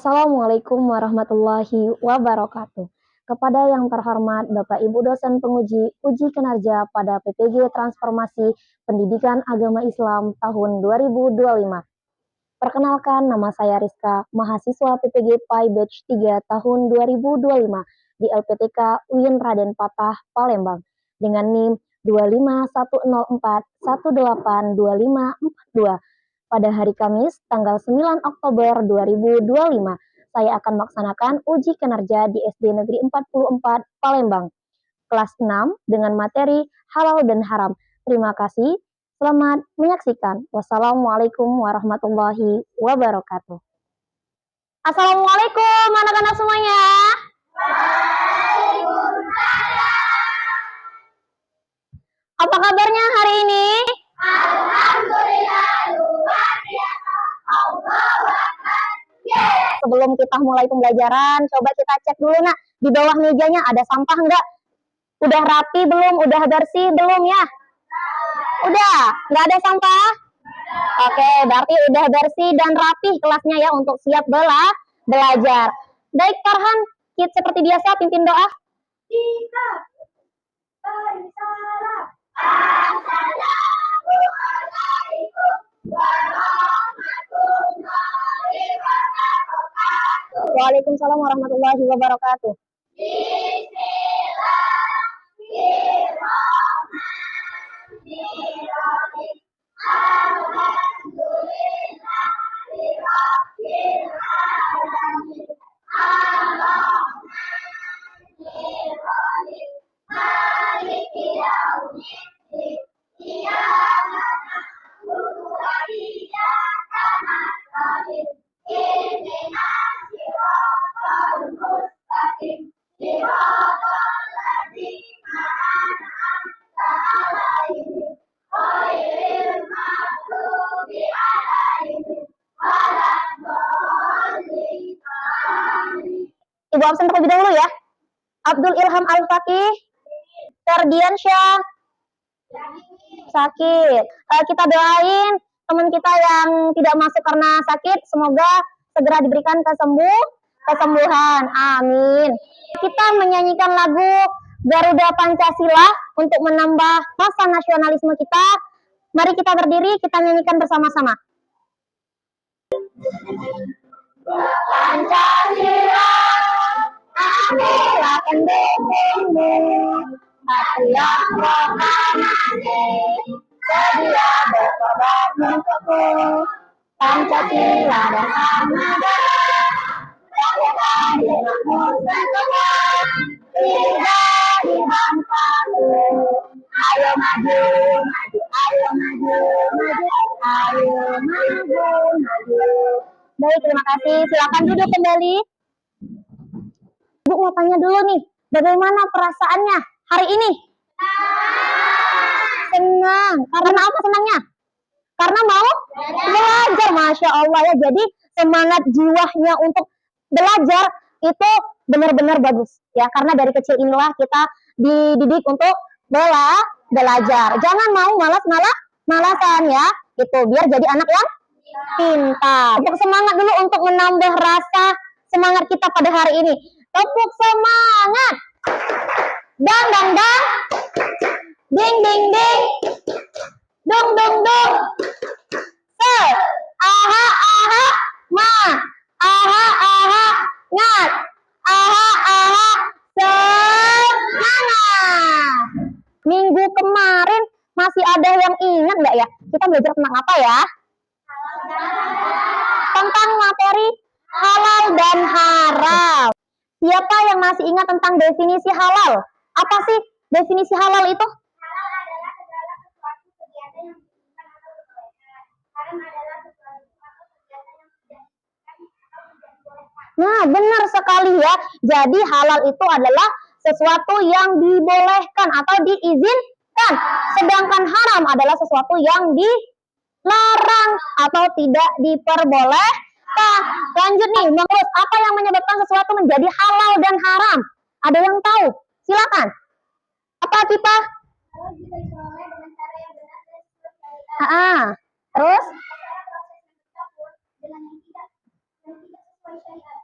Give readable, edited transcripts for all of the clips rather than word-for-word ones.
Assalamualaikum warahmatullahi wabarakatuh. Kepada yang terhormat Bapak Ibu dosen penguji uji kinerja pada PPG Transformasi Pendidikan Agama Islam tahun 2025. Perkenalkan, nama saya Rizka, mahasiswa PPG PAI Batch 3 tahun 2025 di LPTK UIN Raden Patah, Palembang dengan NIM 25104182542. Pada hari Kamis, tanggal 9 Oktober 2025, saya akan melaksanakan uji kinerja di SD Negeri 44 Palembang, kelas 6 dengan materi halal dan haram. Terima kasih. Selamat menyaksikan. Wassalamualaikum warahmatullahi wabarakatuh. Assalamualaikum anak-anak semuanya. Apa kabarnya hari ini? Alhamdulillah, luar biasa. Sebelum kita mulai pembelajaran, coba kita cek dulu nak, di bawah mejanya ada sampah enggak? Udah rapi belum? Udah bersih belum ya? Udah, nggak ada sampah? Oke, berarti udah bersih dan rapi kelasnya ya untuk siap belajar. Baik Farhan, kita seperti biasa pimpin doa. Kita bersalam. Assalamualaikum warahmatullahi wabarakatuh. Waalaikumsalam warahmatullahi wabarakatuh. Ibu absen terlebih dahulu ya. Abdul Ilham Al-Faqih, Ferdiansyah sakit. Kita doain teman kita yang tidak masuk karena sakit, semoga segera diberikan kesembuhan. Amin. Kita menyanyikan lagu Garuda Pancasila untuk menambah rasa nasionalisme kita. Mari kita berdiri, kita nyanyikan bersama-sama. Pancasila, adalah pendukungmu, marilah proklamasi, sedia berkorban untukmu. Pancasila dan Samudra, rakyat adil makmur sempurna, tidak dibangkaku. Ayo maju, maju, ayo maju, maju, ayo maju, maju. Baik, terima kasih. Silakan duduk kembali. Ibu mau tanya dulu nih, bagaimana perasaannya hari ini? Senang. Karena apa senangnya? Karena mau belajar, Masya Allah ya. Jadi semangat jiwanya untuk belajar itu benar-benar bagus ya. Karena dari kecil inilah kita dididik untuk belajar. Jangan mau malasan ya. Itu biar jadi anak yang pintar. Tepuk semangat dulu untuk menambah rasa semangat kita pada hari ini. Tepuk semangat. Dang dang dang. Ding ding ding. Dung dung dung. Se. Aha aha. Ma. Aha aha. Ngat. Aha aha. Semangat. Minggu kemarin masih ada yang ingat nggak ya? Kita belajar tentang apa ya? Tentang materi halal dan haram. Siapa yang masih ingat tentang definisi halal? Apa sih definisi halal itu? Halal adalah segala sesuatu kegiatan yang diinginkan atau dibolehkan. Haram adalah sesuatu atau kegiatan yang tidak diinginkan atau tidak dibolehkan. Nah, benar sekali ya. Jadi halal itu adalah sesuatu yang dibolehkan atau diizinkan. Sedangkan haram adalah sesuatu yang dilarang atau tidak diperbolehkan. Lanjut nih, menurut apa yang menyebabkan sesuatu menjadi halal dan haram? Ada yang tahu? Silakan. Apa kita? Terus?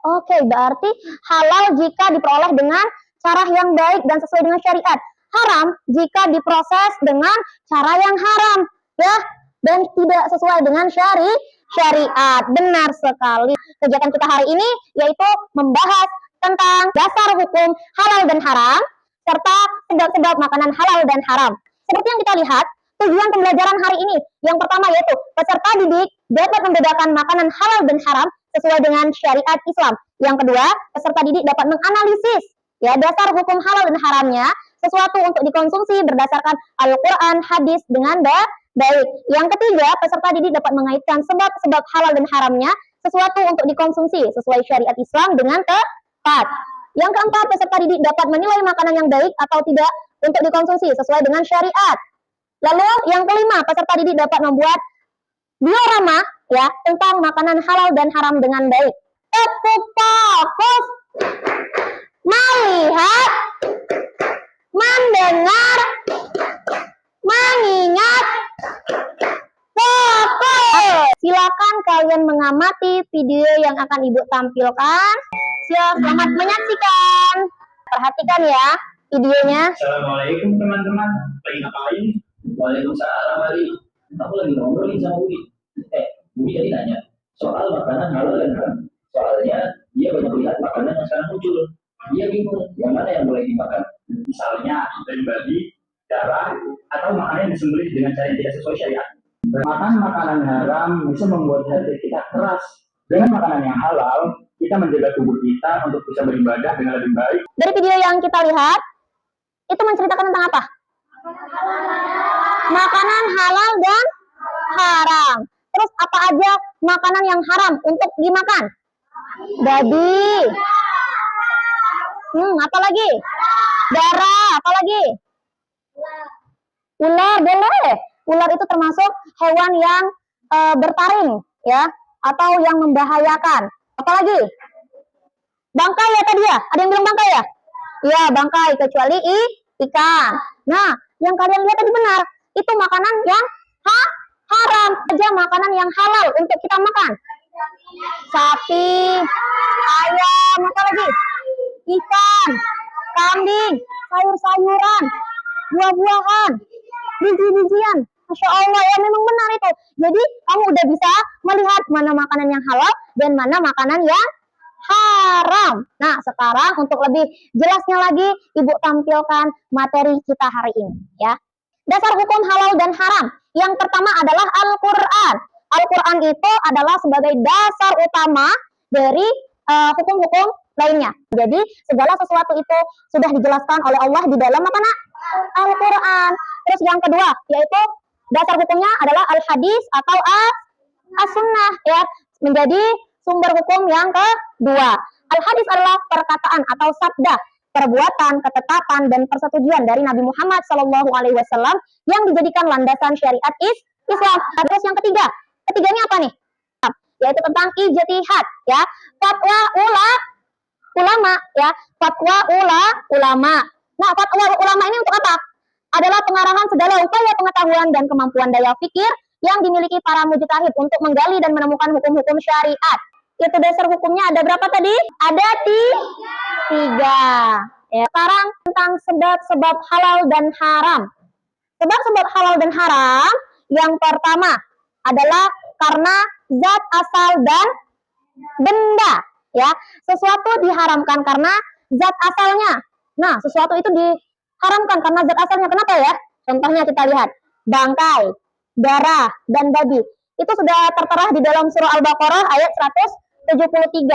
Oke, berarti halal jika diperoleh dengan cara yang baik dan sesuai dengan syariat. Haram jika diproses dengan cara yang haram, ya, dan tidak sesuai dengan syariat. Benar sekali. Kegiatan kita hari ini yaitu membahas tentang dasar hukum halal dan haram serta sebab-sebab makanan halal dan haram. Seperti yang kita lihat, tujuan pembelajaran hari ini yang pertama yaitu peserta didik dapat membedakan makanan halal dan haram sesuai dengan syariat Islam. Yang kedua, peserta didik dapat menganalisis ya dasar hukum halal dan haramnya sesuatu untuk dikonsumsi berdasarkan Al-Quran, hadis dengan baik. Yang ketiga, peserta didik dapat mengaitkan sebab-sebab halal dan haramnya sesuatu untuk dikonsumsi sesuai syariat Islam dengan tepat. Yang keempat, peserta didik dapat menilai makanan yang baik atau tidak untuk dikonsumsi sesuai dengan syariat. Lalu yang kelima, peserta didik dapat membuat diorama ya tentang makanan halal dan haram dengan baik. Fokus, melihat, mendengar, mengingat, fokus. Silakan kalian mengamati video yang akan Ibu tampilkan. Selamat menyaksikan. Perhatikan ya videonya. Assalamualaikum teman-teman. Lagi ngapain? Waalaikumsalam Ali. Aku lagi ngobrolin sama Budi. Budi tadi nanya soal makanan halal dan haram. Soalnya dia banyak lihat makanan yang sekarang muncul. Dia bingung yang mana yang boleh dimakan. Misalnya dari babi, darah, atau makanan yang disembelih dengan cara yang tidak sesuai syariat. Makan makanan haram bisa membuat hati kita keras. Dengan makanan yang halal, kita menjaga tubuh kita untuk bisa beribadah dengan lebih baik. Dari video yang kita lihat, itu menceritakan tentang apa? Makanan halal dan haram. Terus apa aja makanan yang haram untuk dimakan? Babi. Apa lagi? Darah. Apa lagi? Ular boleh. Ular itu termasuk hewan yang bertaring, ya, atau yang membahayakan. Apa lagi? Bangkai ya tadi ya? Ada yang bilang bangkai ya? Iya, bangkai kecuali ikan. Nah, yang kalian lihat tadi benar. Itu makanan yang haram. Aja makanan yang halal untuk kita makan. Sapi, ayam, apa lagi? Ikan, kambing, sayur-sayuran, buah-buahan, biji-bijian. Masya Allah ya, memang benar itu. Jadi kamu udah bisa melihat mana makanan yang halal dan mana makanan yang haram. Nah, sekarang untuk lebih jelasnya lagi, Ibu tampilkan materi kita hari ini ya. Dasar hukum halal dan haram. Yang pertama adalah Al-Quran. Al-Quran itu adalah sebagai dasar utama dari hukum-hukum lainnya. Jadi segala sesuatu itu sudah dijelaskan oleh Allah di dalam apa nak? Al-Quran. Terus yang kedua yaitu dasar hukumnya adalah Al-Hadis atau As-Sunnah ya, menjadi sumber hukum yang kedua. Al-Hadis adalah perkataan atau sabda, perbuatan, ketetapan, dan persetujuan dari Nabi Muhammad SAW yang dijadikan landasan syariat Islam. Terus yang ketiganya apa nih? Yaitu tentang ijtihad ya, fatwa ulama ya, fatwa ulama. Nah, fatwa ulama ini untuk apa? Adalah pengarahan segala upaya pengetahuan dan kemampuan daya pikir yang dimiliki para mujtahid untuk menggali dan menemukan hukum-hukum syariat. Itu dasar hukumnya ada berapa tadi? Ada tiga. Ya. Sekarang tentang sebab-sebab halal dan haram. Sebab-sebab halal dan haram yang pertama adalah karena zat asal dan benda. Ya, sesuatu diharamkan karena zat asalnya. Nah, sesuatu itu diharamkan karena zat asalnya. Kenapa ya? Contohnya kita lihat bangkai, darah, dan babi. Itu sudah tertera di dalam surah Al-Baqarah ayat 173.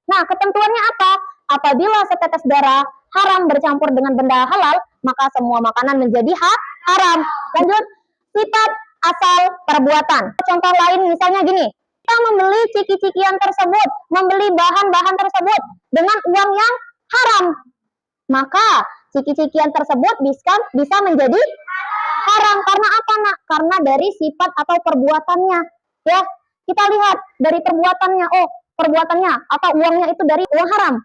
Nah, ketentuannya apa? Apabila setetes darah haram bercampur dengan benda halal, maka semua makanan menjadi haram. Lanjut, sifat asal perbuatan. Contoh lain misalnya gini, kita membeli ciki-cikian tersebut, membeli bahan-bahan tersebut dengan uang yang haram, maka ciki-cikian tersebut bisa menjadi haram. Karena apa nak? Karena dari sifat atau perbuatannya. Ya, kita lihat dari perbuatannya. Oh, perbuatannya atau uangnya itu dari uang haram.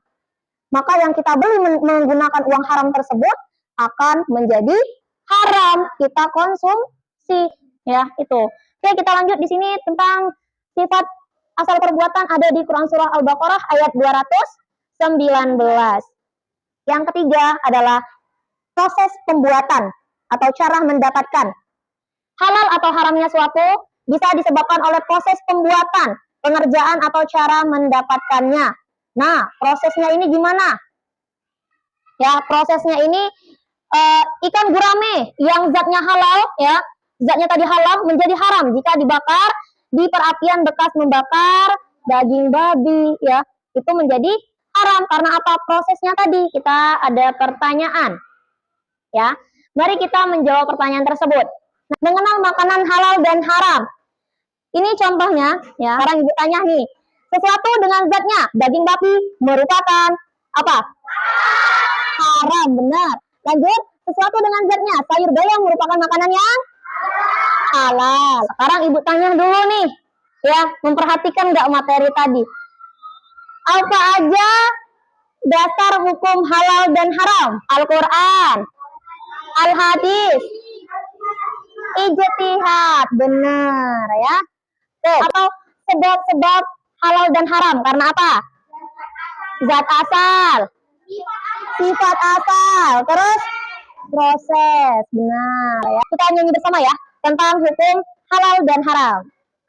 Maka yang kita beli menggunakan uang haram tersebut akan menjadi haram kita konsumsi. Ya, itu. Oke, kita lanjut di sini tentang sifat asal perbuatan ada di Quran surah Al-Baqarah ayat 219. Yang ketiga adalah proses pembuatan atau cara mendapatkan. Halal atau haramnya suatu bisa disebabkan oleh proses pembuatan, pengerjaan atau cara mendapatkannya. Nah, prosesnya ini gimana? Ya, prosesnya ini ikan gurame yang zatnya halal, ya, zatnya tadi halal menjadi haram jika dibakar di perapian bekas membakar daging babi, ya, itu menjadi haram karena apa? Prosesnya tadi. Kita ada pertanyaan, ya. Mari kita menjawab pertanyaan tersebut. Nah, mengenal makanan halal dan haram. Ini contohnya, ya. Sekarang ibu tanya nih, sesuatu dengan zatnya daging babi merupakan apa? Haram, benar. Lanjut, sesuatu dengan zatnya sayur bayam merupakan makanan yang halal. Sekarang ibu tanya dulu nih, ya, memperhatikan nggak materi tadi? Apa aja dasar hukum halal dan haram? Al-Quran, Al-Hadis, ijtihad, benar ya. Oke, atau sebab-sebab halal dan haram karena apa? Zat asal, sifat asal, terus proses, benar ya. Kita nyanyi bersama ya tentang hukum halal dan haram.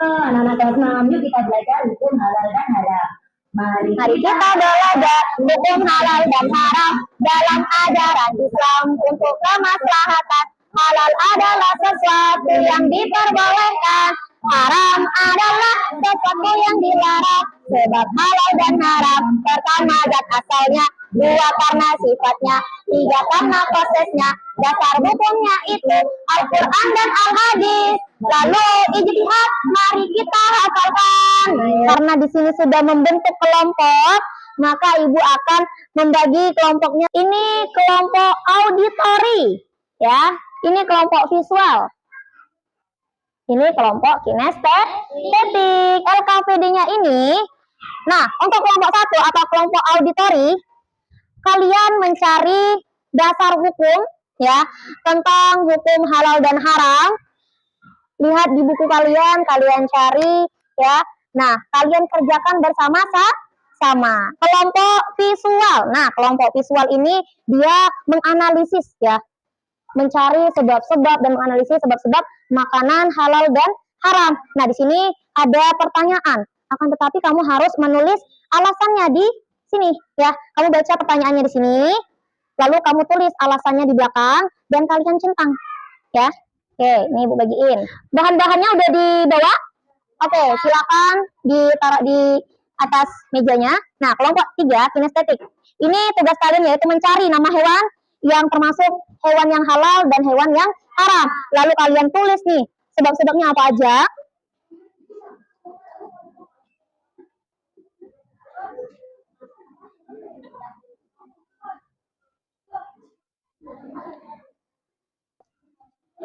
Anak-anak kelas 6, yuk kita belajar hukum halal dan haram. Mari kita belajar hukum halal dan haram dalam ajaran Islam untuk kemaslahatan. Halal adalah sesuatu yang diperbolehkan, haram adalah sesuatu yang dilarang. Sebab halal dan haram, pertama zat asalnya, dua karena sifatnya, tiga karena prosesnya, dasar hukumnya itu Al-Quran dan Al-Hadis. Lalu ijtihad, mari kita hafalkan. Karena di sini sudah membentuk kelompok, maka ibu akan membagi kelompoknya. Ini kelompok auditori, ya. Ini kelompok visual. Ini kelompok kinestetik. LKPD-nya ini. Nah, untuk kelompok 1 atau kelompok auditori, kalian mencari dasar hukum, ya, tentang hukum halal dan haram. Lihat di buku kalian cari, ya. Nah, kalian kerjakan bersama-sama. Kelompok visual. Nah, kelompok visual ini dia menganalisis, ya, mencari sebab-sebab dan menganalisis sebab-sebab makanan halal dan haram. Nah, di sini ada pertanyaan. Akan tetapi kamu harus menulis alasannya di sini, ya. Kamu baca pertanyaannya di sini, lalu kamu tulis alasannya di belakang dan kalian centang, ya. Oke, ini ibu bagiin. Bahan-bahannya udah dibawa. Oke, silakan ditaruh di atas mejanya. Nah, kelompok 3 kinestetik. Ini tugas kalian yaitu mencari nama hewan yang termasuk hewan yang halal dan hewan yang haram. Lalu kalian tulis nih sebab-sebabnya apa aja.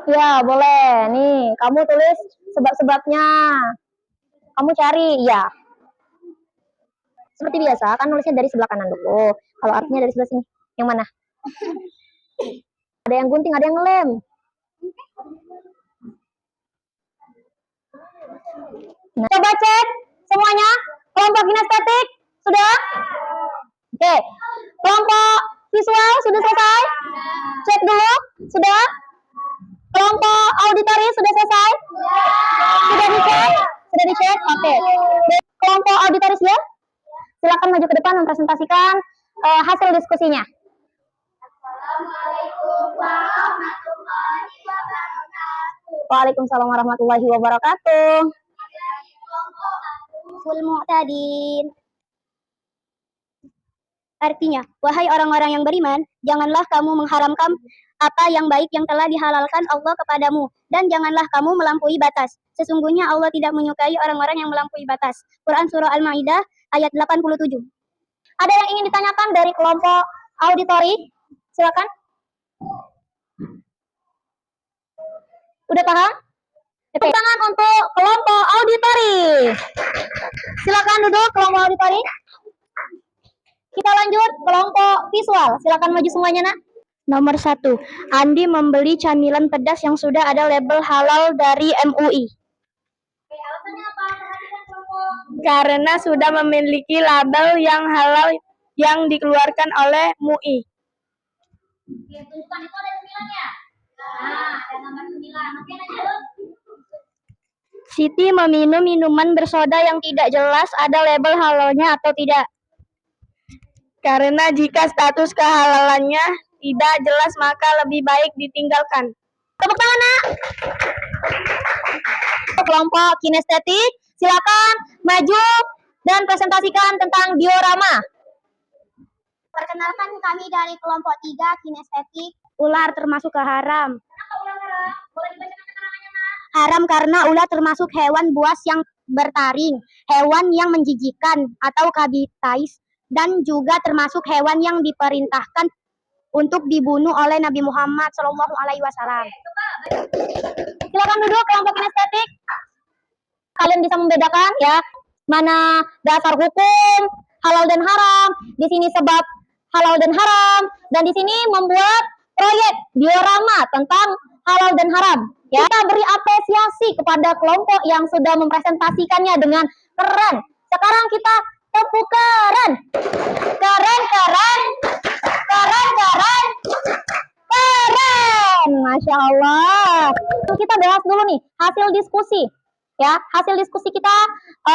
Ya, boleh. Nih, kamu tulis sebab-sebabnya. Kamu cari, ya. Seperti biasa, kan nulisnya dari sebelah kanan dulu. Kalau artinya dari sebelah sini. Yang mana? Ada yang gunting, ada yang ngelem. Nah, coba cek semuanya. Kelompok kinestetik sudah? Oke. Kelompok visual sudah selesai? Cek dulu. Sudah? Kelompok auditori sudah selesai? Sudah dicek? Sudah dicek? Oke. Kelompok auditoris ya? Silakan maju ke depan mempresentasikan hasil diskusinya. Assalamualaikum warahmatullahi wabarakatuh. Waalaikumsalam warahmatullahi wabarakatuh. Ful mu'tadin. Artinya, wahai orang-orang yang beriman, janganlah kamu mengharamkan apa yang baik yang telah dihalalkan Allah kepadamu, dan janganlah kamu melampaui batas. Sesungguhnya Allah tidak menyukai orang-orang yang melampaui batas. Quran Surah Al-Ma'idah ayat 87. Ada yang ingin ditanyakan dari kelompok auditori? Silakan. Udah paham? Tepuk tangan untuk kelompok auditori. Silakan duduk kelompok auditori. Kita lanjut kelompok visual. Silakan maju semuanya, Nak. Nomor 1. Andi membeli camilan pedas yang sudah ada label halal dari MUI. Oke, alasannya apa? Perhatikan kelompok Karena sudah memiliki label yang halal yang dikeluarkan oleh MUI. Tunjukkan itu ada 9 ya. Nah, ada nomor 9. Oke, lanjut. Siti meminum minuman bersoda yang tidak jelas ada label halalnya atau tidak. Karena jika status kehalalannya tidak jelas maka lebih baik ditinggalkan. Tepuk tangan, Nak. Kelompok kinestetik, silakan maju dan presentasikan tentang diorama. Perkenalkan, kami dari kelompok 3 kinestetik. Ular termasuk ke haram. Kenapa ular haram? Boleh dibacakan keterangannya, Nak? Haram karena ular termasuk hewan buas yang bertaring, hewan yang menjijikan atau kabitais, dan juga termasuk hewan yang diperintahkan untuk dibunuh oleh Nabi Muhammad SAW. Silakan duduk kelompok kinestetik. Kalian bisa membedakan ya mana dasar hukum halal dan haram. Di sini sebab halal dan haram, dan di sini membuat proyek diorama tentang halal dan haram. Ya, kita beri apresiasi kepada kelompok yang sudah mempresentasikannya dengan keren. Sekarang kita tepuk keren. Keren, keren. Keren, keren. Keren. Masya Allah. Kita bahas dulu nih hasil diskusi. Ya, hasil diskusi kita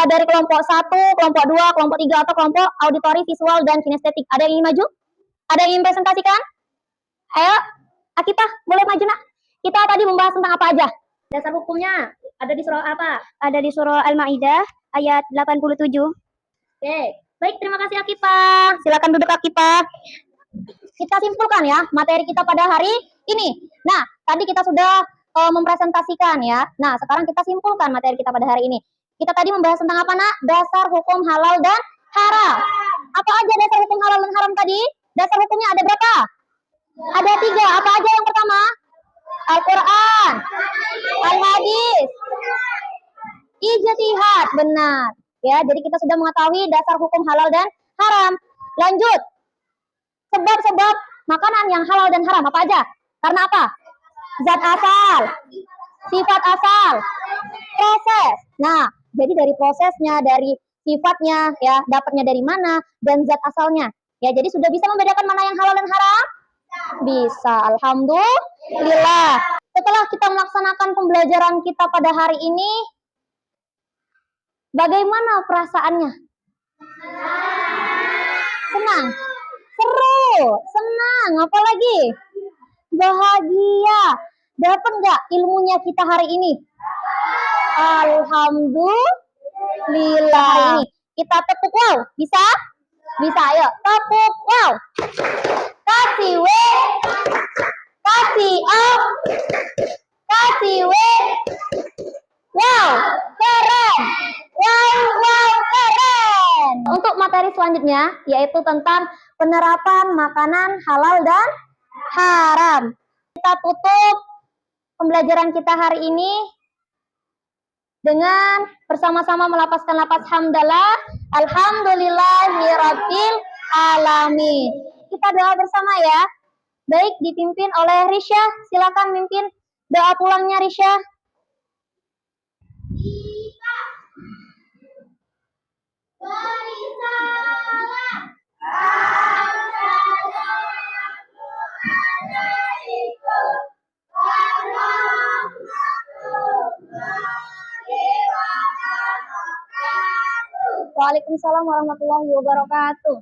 dari kelompok 1, kelompok 2, kelompok 3 atau kelompok auditori, visual, dan kinestetik. Ada yang ingin maju? Ada yang ingin presentasikan? Ayo, Akifah, boleh maju, Nak. Kita tadi membahas tentang apa aja? Dasar hukumnya ada di surah apa? Ada di surah Al-Maidah ayat 87. Oke, baik, terima kasih Akifah. Silakan duduk Akifah. Kita simpulkan ya materi kita pada hari ini. Nah, tadi kita sudah mempresentasikan ya. Nah, sekarang kita simpulkan materi kita pada hari ini. Kita tadi membahas tentang apa, Nak? Dasar hukum halal dan haram. Apa aja dasar hukum halal dan haram tadi? Dasar hukumnya ada berapa? Ada 3. Apa aja yang pertama? Al-Quran, Al-Hadis, Ijtihad. Benar. Ya, jadi kita sudah mengetahui dasar hukum halal dan haram. Lanjut. Sebab-sebab makanan yang halal dan haram apa aja? Karena apa? Zat asal, sifat asal, proses. Nah, jadi dari prosesnya, dari sifatnya, ya, dapatnya dari mana, dan zat asalnya. Ya, jadi sudah bisa membedakan mana yang halal dan haram? Bisa, alhamdulillah. Setelah kita melaksanakan pembelajaran kita pada hari ini, bagaimana perasaannya? Senang, seru, senang, apalagi bahagia. Dapat nggak ilmunya kita hari ini? Alhamdulillah. Hari ini kita tepuk wow, bisa? Bisa, ayo tepuk wow. Kasih W, kasih up, kasih W. Wow, keren. Wow, keren. Untuk materi selanjutnya yaitu tentang penerapan makanan halal dan haram. Kita tutup pembelajaran kita hari ini dengan bersama-sama melapaskan lapas hamdalah, alhamdulillahirabbil alamin. Kita doa bersama ya. Baik, dipimpin oleh Risha. Silakan mimpin doa pulangnya Risha. Kita berisalah. Assalamualaikum warahmatullahi wabarakatuh. Waalaikumsalam warahmatullahi wabarakatuh.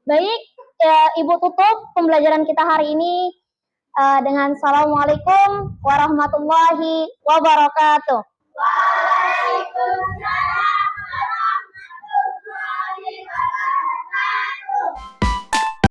Baik, Ibu tutup pembelajaran kita hari ini dengan Assalamualaikum warahmatullahi wabarakatuh. Waalaikumsalam.